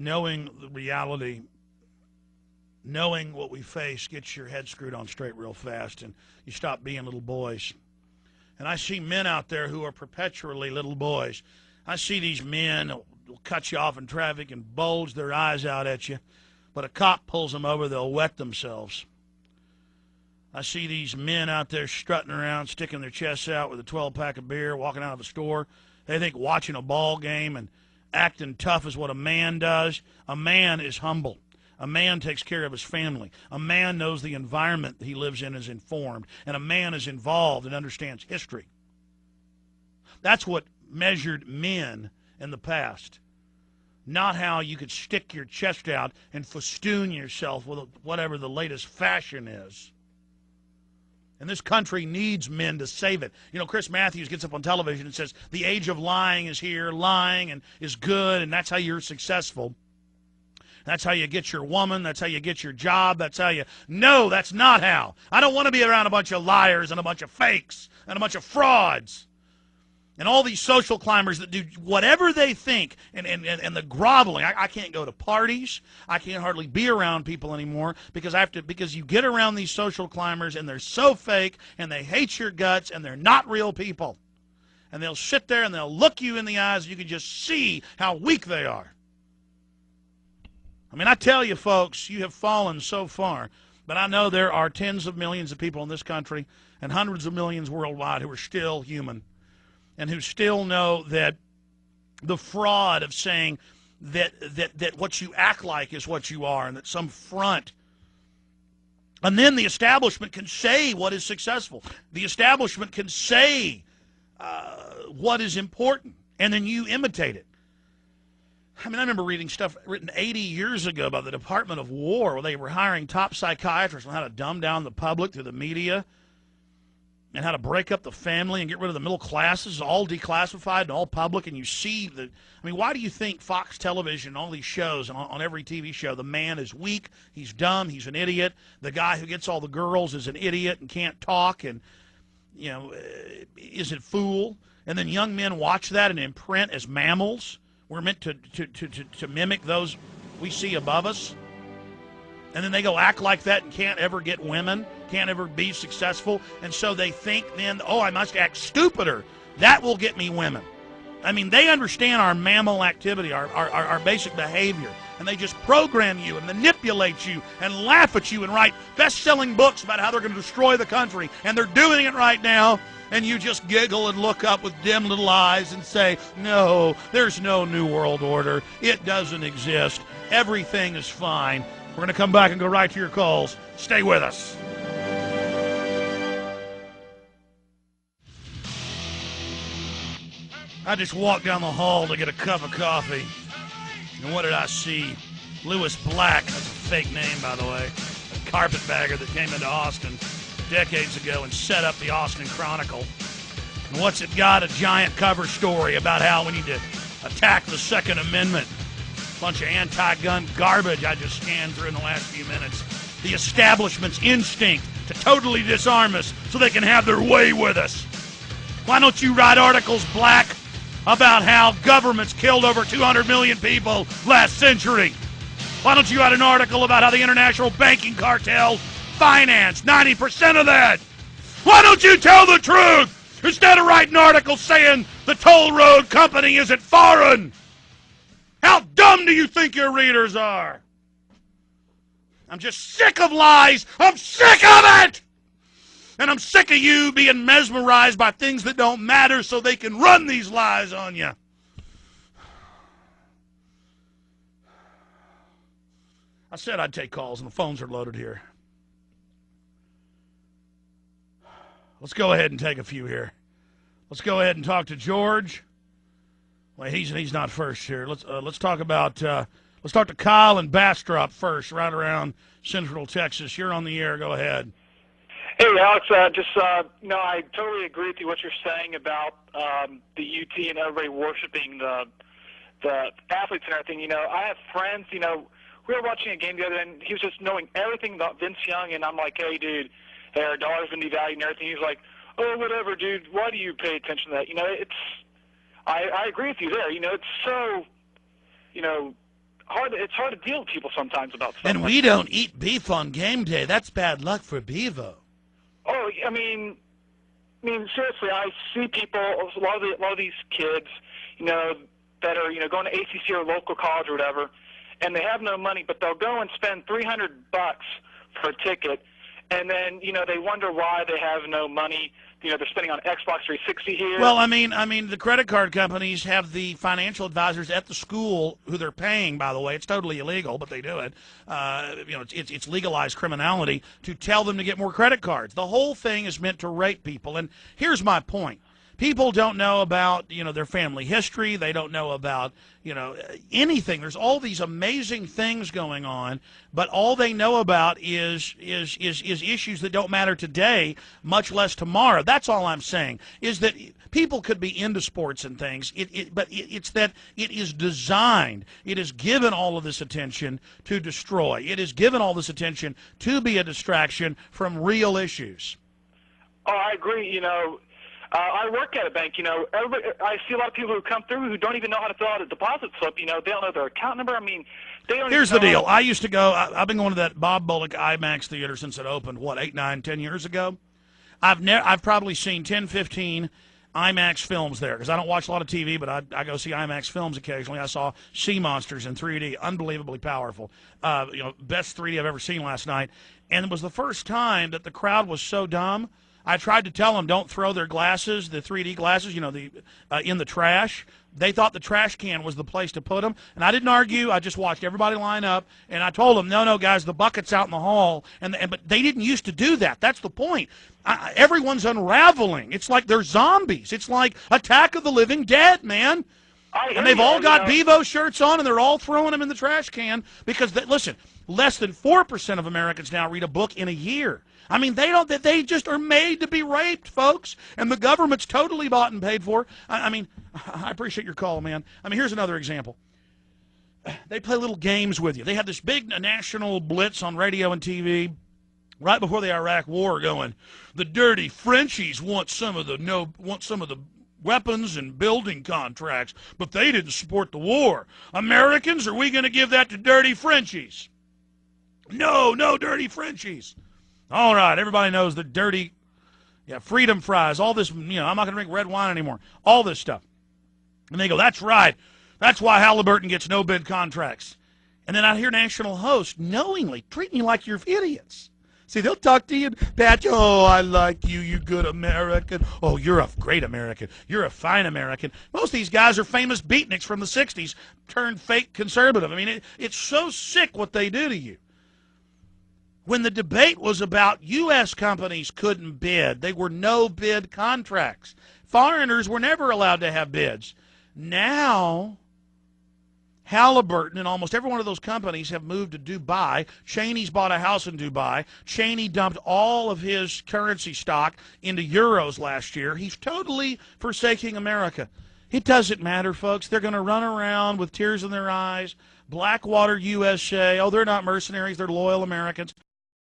knowing the reality, knowing what we face, gets your head screwed on straight real fast, and you stop being little boys. And I see men out there who are perpetually little boys. I see these men will cut you off in traffic and bulge their eyes out at you, but a cop pulls them over, they'll wet themselves. I see these men out there strutting around, sticking their chests out with a 12-pack of beer, walking out of a store. They think watching a ball game and acting tough is what a man does. A man is humble. A man takes care of his family. A man knows the environment he lives in is informed. And a man is involved and understands history. That's what measured men in the past. Not how you could stick your chest out and festoon yourself with whatever the latest fashion is. And this country needs men to save it. You know, Chris Matthews gets up on television and says, the age of lying is here, lying and is good, and that's how you're successful. That's how you get your woman, that's how you get your job, that's how you... No, that's not how. I don't want to be around a bunch of liars and a bunch of fakes and a bunch of frauds. And all these social climbers that do whatever they think, and the groveling. I can't go to parties. I can't hardly be around people anymore because you get around these social climbers and they're so fake and they hate your guts and they're not real people. And they'll sit there and they'll look you in the eyes and you can just see how weak they are. I mean, I tell you, folks, you have fallen so far, but I know there are tens of millions of people in this country and hundreds of millions worldwide who are still human. And who still know that the fraud of saying that what you act like is what you are and that some front. And then the establishment can say what is successful. The establishment can say what is important, and then you imitate it. I mean, I remember reading stuff written 80 years ago by the Department of War where they were hiring top psychiatrists on how to dumb down the public through the media, and how to break up the family and get rid of the middle classes, all declassified and all public, and you see the... I mean, why do you think Fox Television, all these shows, and on every TV show, the man is weak, he's dumb, he's an idiot, the guy who gets all the girls is an idiot and can't talk and, you know, is a fool? And then young men watch that and imprint as mammals. We're meant to mimic those we see above us. And then they go act like that and can't ever get women, can't ever be successful. And so they think then, oh, I must act stupider. That will get me women. I mean, they understand our mammal activity, our basic behavior. And they just program you and manipulate you and laugh at you and write best-selling books about how they're going to destroy the country. And they're doing it right now. And you just giggle and look up with dim little eyes and say, no, there's no New World Order. It doesn't exist. Everything is fine. We're going to come back and go right to your calls. Stay with us. I just walked down the hall to get a cup of coffee. And what did I see? Lewis Black, that's a fake name, by the way, a carpetbagger that came into Austin decades ago and set up the Austin Chronicle. And what's it got? A giant cover story about how we need to attack the Second Amendment. Bunch of anti-gun garbage I just scanned through in the last few minutes. The establishment's instinct to totally disarm us so they can have their way with us. Why don't you write articles, Black, about how governments killed over 200 million people last century? Why don't you write an article about how the international banking cartel financed 90% of that? Why don't you tell the truth instead of writing articles saying the toll road company isn't foreign? How dumb do you think your readers are? I'm just sick of lies. I'm sick of it! And I'm sick of you being mesmerized by things that don't matter so they can run these lies on you. I said I'd take calls, and the phones are loaded here. Let's go ahead and take a few here. Let's go ahead and talk to George. Well, he's not first here. Let's talk about let's talk to Kyle and Bastrop first, right around Central Texas. You're on the air. Go ahead. Hey, Alex. I totally agree with you what you're saying about the UT and everybody worshiping the athletes and everything. You know, I have friends. You know, we were watching a game the other day, and he was just knowing everything about Vince Young, and I'm like, hey, dude, our dollar's been devalued and everything. He's like, oh, whatever, dude. Why do you pay attention to that? You know, I agree with you there. You know, it's so, you know, it's hard to deal with people sometimes about stuff. And we don't eat beef on game day. That's bad luck for Bevo. Oh, I mean, seriously, I see people, a lot of these kids, that are, going to ACC or local college or whatever, and they have no money, but they'll go and spend $300 for a ticket, and then, they wonder why they have no money. They're spending on Xbox 360 here. Well, I mean, the credit card companies have the financial advisors at the school who they're paying, by the way. It's totally illegal, but they do it. It's legalized criminality to tell them to get more credit cards. The whole thing is meant to rape people. And here's my point. People don't know about, their family history. They don't know about, anything. There's all these amazing things going on, but all they know about is issues that don't matter today, much less tomorrow. That's all I'm saying, is that people could be into sports and things, but it's that it is designed. It is given all of this attention to destroy. It is given all this attention to be a distraction from real issues. Oh, I agree, I work at a bank, I see a lot of people who come through who don't even know how to fill out a deposit slip, they don't know their account number. I mean, they don't Here's even the know deal. I used to go, I've been going to that Bob Bullock IMAX theater since it opened, 8, 9, 10 years ago? I've probably seen 10, 15 IMAX films there, because I don't watch a lot of TV, but I go see IMAX films occasionally. I saw Sea Monsters in 3D, unbelievably powerful. Best 3D I've ever seen last night. And it was the first time that the crowd was so dumb. I tried to tell them don't throw their glasses, the 3D glasses, in the trash. They thought the trash can was the place to put them. And I didn't argue. I just watched everybody line up. And I told them, no, guys, the bucket's out in the hall. But they didn't used to do that. That's the point. Everyone's unraveling. It's like they're zombies. It's like Attack of the Living Dead, man. And they've all got Bevo shirts on, and they're all throwing them in the trash can because, listen, less than 4% of Americans now read a book in a year. I mean, they just are made to be raped, folks, and the government's totally bought and paid for. I appreciate your call, man. Here's another example. They play little games with you. They had this big national blitz on radio and TV right before the Iraq War going, the dirty Frenchies want some of the weapons and building contracts, but they didn't support the war. Americans, are we going to give that to dirty Frenchies? No, dirty Frenchies. All right, everybody knows the dirty, freedom fries, all this, I'm not going to drink red wine anymore, all this stuff. And they go, that's right. That's why Halliburton gets no-bid contracts. And then I hear national hosts knowingly treating you like you're idiots. See, they'll talk to you and pat you. Oh, I like you, you good American. Oh, you're a great American. You're a fine American. Most of these guys are famous beatniks from the 60s turned fake conservative. It's so sick what they do to you. When the debate was about U.S. companies couldn't bid, they were no-bid contracts. Foreigners were never allowed to have bids. Now, Halliburton and almost every one of those companies have moved to Dubai. Cheney's bought a house in Dubai. Cheney dumped all of his currency stock into euros last year. He's totally forsaking America. It doesn't matter, folks. They're going to run around with tears in their eyes. Blackwater USA, oh, they're not mercenaries, they're loyal Americans.